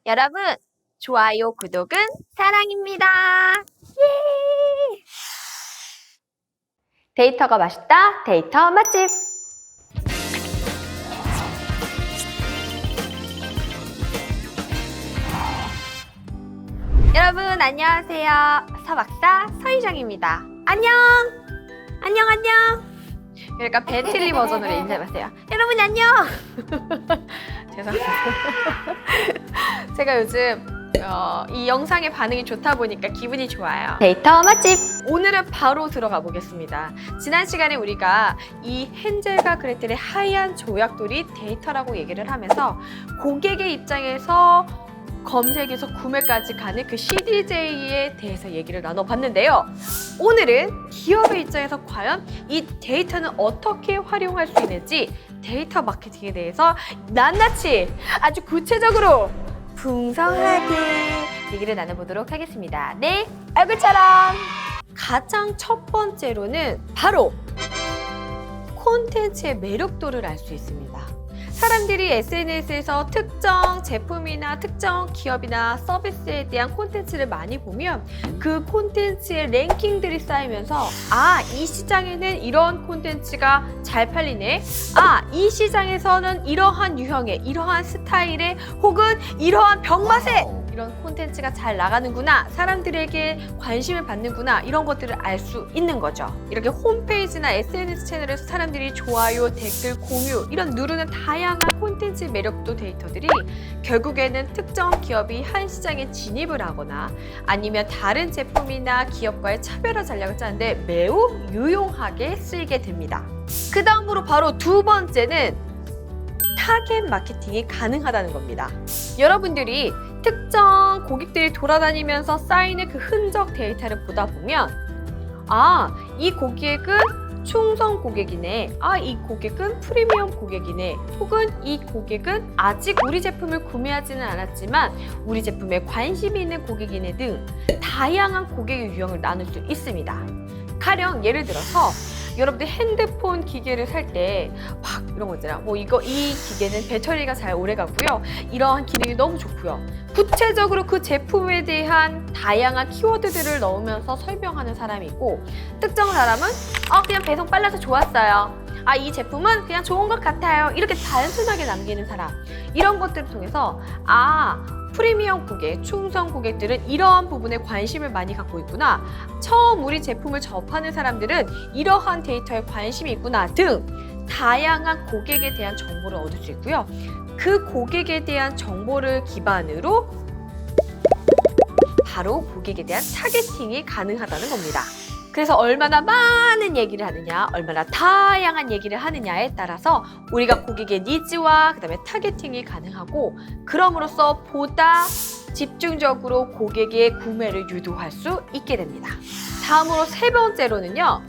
여러분, 좋아요, 구독은 사랑입니다. 예! 데이터가 맛있다, 데이터 맛집. 여러분, 안녕하세요. 서박사 서희정입니다. 안녕! 안녕, 안녕! 그러니까 벤틀리 버전으로 인사해봤어요. 여러분, 안녕! 죄송합니다. 제가 요즘 이 영상의 반응이 좋다 보니까 기분이 좋아요. 데이터 맛집! 오늘은 바로 들어가 보겠습니다. 지난 시간에 우리가 이 헨젤과 그레텔의 하얀 조약돌이 데이터라고 얘기를 하면서 고객의 입장에서 검색에서 구매까지 가는 그 CDJ에 대해서 얘기를 나눠봤는데요. 오늘은 기업의 입장에서 과연 이 데이터는 어떻게 활용할 수 있는지 데이터 마케팅에 대해서 낱낱이 아주 구체적으로 풍성하게 얘기를 나눠보도록 하겠습니다. 네, 얼굴처럼! 가장 첫 번째로는 바로 콘텐츠의 매력도를 알 수 있습니다. 사람들이 SNS에서 특정 제품이나 특정 기업이나 서비스에 대한 콘텐츠를 많이 보면 그 콘텐츠의 랭킹들이 쌓이면서 이 시장에는 이런 콘텐츠가 잘 팔리네. 이 시장에서는 이러한 유형의, 이러한 스타일의 혹은 이러한 병맛의 이런 콘텐츠가 잘 나가는구나, 사람들에게 관심을 받는구나, 이런 것들을 알 수 있는 거죠. 이렇게 홈페이지나 SNS 채널에서 사람들이 좋아요, 댓글, 공유 이런 누르는 다양한 콘텐츠 매력도 데이터들이 결국에는 특정 기업이 한 시장에 진입을 하거나 아니면 다른 제품이나 기업과의 차별화 전략을 짜는데 매우 유용하게 쓰이게 됩니다. 그 다음으로 바로 두 번째는 타겟 마케팅이 가능하다는 겁니다. 여러분들이 특정 고객들이 돌아다니면서 쌓이는 그 흔적 데이터를 보다 보면 이 고객은 충성 고객이네, 이 고객은 프리미엄 고객이네, 혹은 이 고객은 아직 우리 제품을 구매하지는 않았지만 우리 제품에 관심이 있는 고객이네 등 다양한 고객의 유형을 나눌 수 있습니다. 가령 예를 들어서 여러분들 핸드폰 기계를 살 때 막 이런 거 있잖아요. 이 기계는 배터리가 잘 오래 가고요. 이러한 기능이 너무 좋고요. 구체적으로 그 제품에 대한 다양한 키워드들을 넣으면서 설명하는 사람이 있고, 특정 사람은 그냥 배송 빨라서 좋았어요. 이 제품은 그냥 좋은 것 같아요. 이렇게 단순하게 남기는 사람. 이런 것들을 통해서 프리미엄 고객, 충성 고객들은 이러한 부분에 관심을 많이 갖고 있구나, 처음 우리 제품을 접하는 사람들은 이러한 데이터에 관심이 있구나 등 다양한 고객에 대한 정보를 얻을 수 있고요. 그 고객에 대한 정보를 기반으로 바로 고객에 대한 타겟팅이 가능하다는 겁니다. 그래서 얼마나 많은 얘기를 하느냐, 얼마나 다양한 얘기를 하느냐에 따라서 우리가 고객의 니즈와 그다음에 타겟팅이 가능하고, 그럼으로써 보다 집중적으로 고객의 구매를 유도할 수 있게 됩니다. 다음으로 세 번째로는요,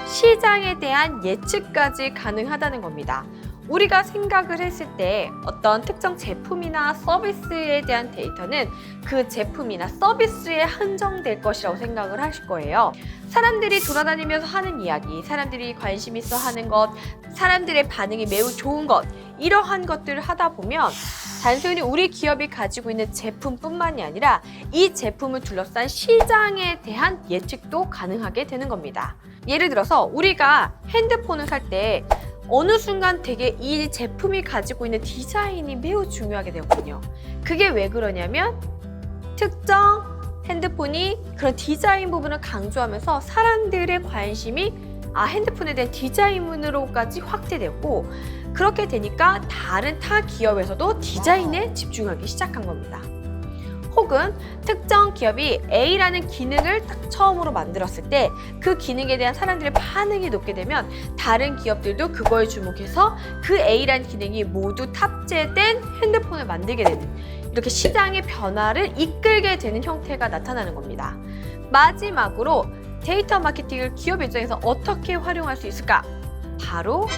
시장에 대한 예측까지 가능하다는 겁니다. 우리가 생각을 했을 때 어떤 특정 제품이나 서비스에 대한 데이터는 그 제품이나 서비스에 한정될 것이라고 생각을 하실 거예요. 사람들이 돌아다니면서 하는 이야기, 사람들이 관심 있어 하는 것, 사람들의 반응이 매우 좋은 것, 이러한 것들을 하다 보면 단순히 우리 기업이 가지고 있는 제품뿐만이 아니라 이 제품을 둘러싼 시장에 대한 예측도 가능하게 되는 겁니다. 예를 들어서 우리가 핸드폰을 살 때 어느 순간 되게 이 제품이 가지고 있는 디자인이 매우 중요하게 되었거든요. 그게 왜 그러냐면 특정 핸드폰이 그런 디자인 부분을 강조하면서 사람들의 관심이 핸드폰에 대한 디자인으로까지 확대되었고, 그렇게 되니까 다른 타 기업에서도 디자인에 집중하기 시작한 겁니다. 혹은 특정 기업이 A라는 기능을 딱 처음으로 만들었을 때 그 기능에 대한 사람들의 반응이 높게 되면 다른 기업들도 그거에 주목해서 그 A라는 기능이 모두 탑재된 핸드폰을 만들게 되는, 이렇게 시장의 변화를 이끌게 되는 형태가 나타나는 겁니다. 마지막으로 데이터 마케팅을 기업 입장에서 어떻게 활용할 수 있을까? 바로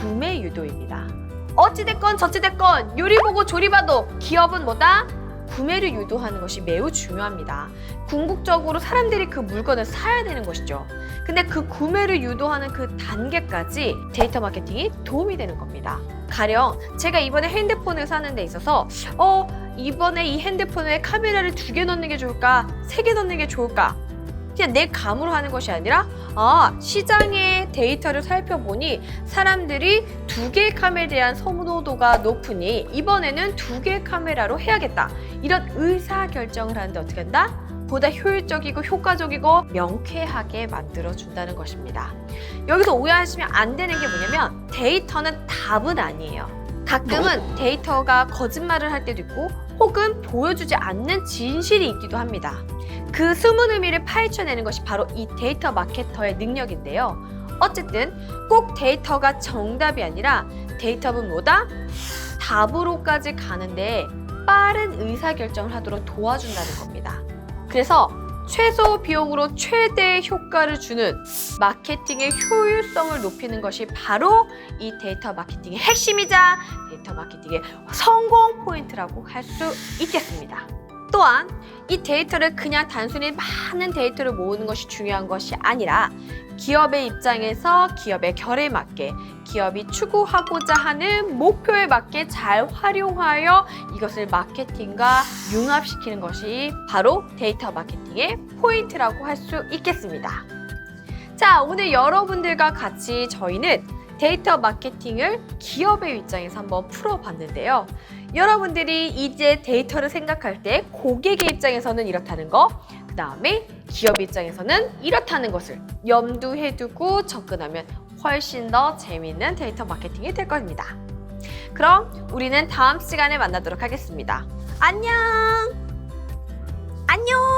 구매 유도입니다. 어찌됐건 저찌됐건 요리 보고 조리 봐도 기업은 뭐다? 구매를 유도하는 것이 매우 중요합니다. 궁극적으로 사람들이 그 물건을 사야 되는 것이죠. 근데 그 구매를 유도하는 그 단계까지 데이터 마케팅이 도움이 되는 겁니다. 가령 제가 이번에 핸드폰을 사는 데 있어서 이번에 이 핸드폰에 카메라를 2개 넣는 게 좋을까? 3개 넣는 게 좋을까? 그냥 내 감으로 하는 것이 아니라 시장의 데이터를 살펴보니 사람들이 2개의 카메라에 대한 선호도가 높으니 이번에는 2개의 카메라로 해야겠다. 이런 의사결정을 하는데 어떻게 한다? 보다 효율적이고 효과적이고 명쾌하게 만들어준다는 것입니다. 여기서 오해하시면 안 되는 게 뭐냐면 데이터는 답은 아니에요. 가끔은 데이터가 거짓말을 할 때도 있고 혹은 보여주지 않는 진실이 있기도 합니다. 그 숨은 의미를 파헤쳐내는 것이 바로 이 데이터 마케터의 능력인데요. 어쨌든 꼭 데이터가 정답이 아니라 데이터는 뭐다? 답으로까지 가는데 빠른 의사결정을 하도록 도와준다는 겁니다. 그래서 최소 비용으로 최대 효과를 주는 마케팅의 효율성을 높이는 것이 바로 이 데이터 마케팅의 핵심이자 데이터 마케팅의 성공 포인트라고 할 수 있겠습니다. 또한 이 데이터를 그냥 단순히 많은 데이터를 모으는 것이 중요한 것이 아니라 기업의 입장에서 기업의 결에 맞게 기업이 추구하고자 하는 목표에 맞게 잘 활용하여 이것을 마케팅과 융합시키는 것이 바로 데이터 마케팅의 포인트라고 할 수 있겠습니다. 자, 오늘 여러분들과 같이 저희는 데이터 마케팅을 기업의 입장에서 한번 풀어봤는데요. 여러분들이 이제 데이터를 생각할 때 고객의 입장에서는 이렇다는 거, 그 다음에 기업 입장에서는 이렇다는 것을 염두에 두고 접근하면 훨씬 더 재미있는 데이터 마케팅이 될 겁니다. 그럼 우리는 다음 시간에 만나도록 하겠습니다. 안녕! 안녕!